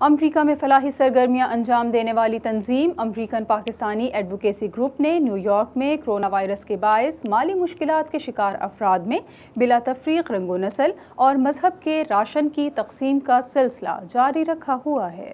امریکہ میں فلاحی سرگرمیاں انجام دینے والی تنظیم امریکن پاکستانی ایڈوکیسی گروپ نے نیو یارک میں کرونا وائرس کے باعث مالی مشکلات کے شکار افراد میں بلا تفریق رنگ و نسل اور مذہب کے راشن کی تقسیم کا سلسلہ جاری رکھا ہوا ہے۔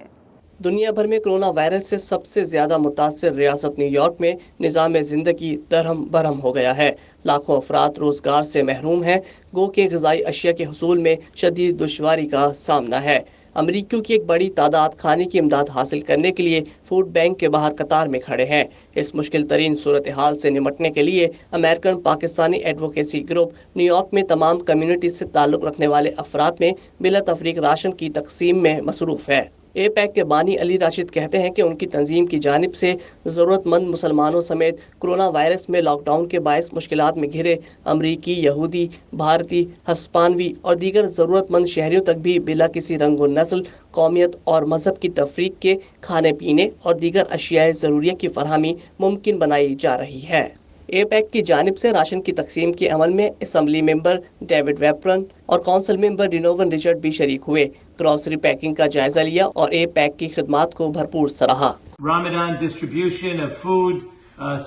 دنیا بھر میں کرونا وائرس سے سب سے زیادہ متاثر ریاست نیو یارک میں نظام زندگی درہم برہم ہو گیا ہے۔ لاکھوں افراد روزگار سے محروم ہیں، گو کہ غذائی اشیاء کے حصول میں شدید دشواری کا سامنا ہے۔ امریکیوں کی ایک بڑی تعداد کھانے کی امداد حاصل کرنے کے لیے فوڈ بینک کے باہر قطار میں کھڑے ہیں۔ اس مشکل ترین صورتحال سے نمٹنے کے لیے American Pakistani advocacy group new York میں تمام کمیونٹی سے تعلق رکھنے والے افراد میں بلا تفریق راشن کی تقسیم میں مصروف ہے۔ اے پیک کے بانی علی راشد کہتے ہیں کہ ان کی تنظیم کی جانب سے ضرورت مند مسلمانوں سمیت کرونا وائرس میں لاک ڈاؤن کے باعث مشکلات میں گھرے امریکی، یہودی، بھارتی، ہسپانوی اور دیگر ضرورت مند شہریوں تک بھی بلا کسی رنگ و نسل، قومیت اور مذہب کی تفریق کے کھانے پینے اور دیگر اشیاء ضروریہ کی فراہمی ممکن بنائی جا رہی ہے۔ اے پیک کی جانب سے راشن کی تقسیم کے عمل میں اسمبلی ممبر ڈیوڈ ویپرن اور کونسل ممبر ڈینوون رچرڈ بھی شریک ہوئے، گروسری پیکنگ کا جائزہ لیا اور اے پیک کی خدمات کو بھرپور سراہا۔ Ramadan distribution of food.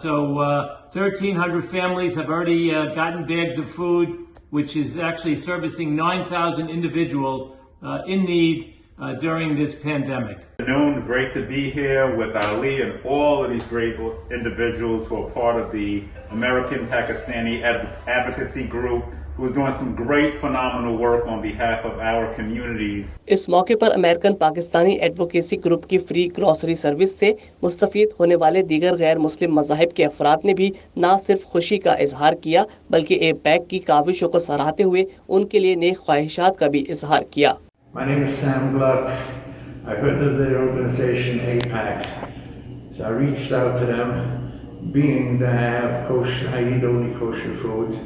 So 1,300 families have already gotten bags of food, which is actually servicing 9,000 individuals in need during this pandemic. Great to be here with Ali and all of these great individuals who are part of the American Pakistani Advocacy Group, who is doing some great, phenomenal work on behalf of our communities. اس موقع پر American Pakistani advocacy group کی free grocery service سے مستفید ہونے والے دیگر غیر مسلم مذاہب کے افراد نے بھی نہ صرف خوشی کا اظہار کیا بلکہ اے پیک کی کاوشوں کو سراہتے ہوئے ان کے لیے نیک خواہشات کا بھی اظہار کیا۔ My name is Sam Gluck. I heard of the organization APAC, so I reached out to them, being that I eat only kosher food.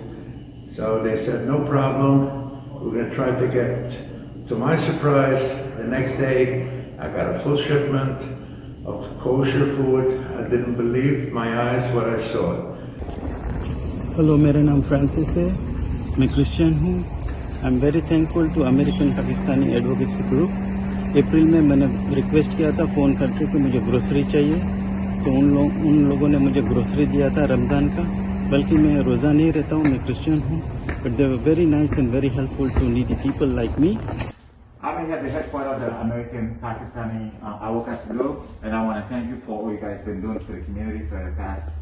So they said, no problem, we're going to try to get, to my surprise, the next day I got a full shipment of kosher food. I didn't believe my eyes what I saw. Hello, میرا نام Francis ہے، میں Christian ہوں۔ I am very thankful to American Pakistani advocacy group. April میں نے request کیا تھا phone کر کے کہ مجھے گروسری چاہیے، تو ان لوگوں نے مجھے گروسری دیا تھا رمضان کا، بلکہ میں روزہ نہیں رہتا ہوں، میں کرسچن ہوں، but they were very nice and very helpful to needy people like me. I'm here at the headquarters of the American Pakistani Advocacy Group, and I want to thank you for what you guys been doing for the community for the past.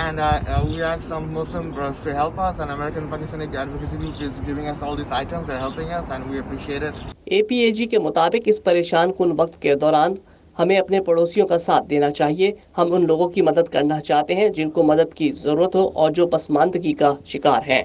And we asked some Muslim brothers to help us, and American Pakistani Advocacy Group is giving us all these items. They're helping us, and we appreciate it. APAG کے مطابق اس پریشان کن وقت کے دوران ہمیں اپنے پڑوسیوں کا ساتھ دینا چاہیے۔ ہم ان لوگوں کی مدد کرنا چاہتے ہیں جن کو مدد کی ضرورت ہو اور جو پسماندگی کا شکار ہیں۔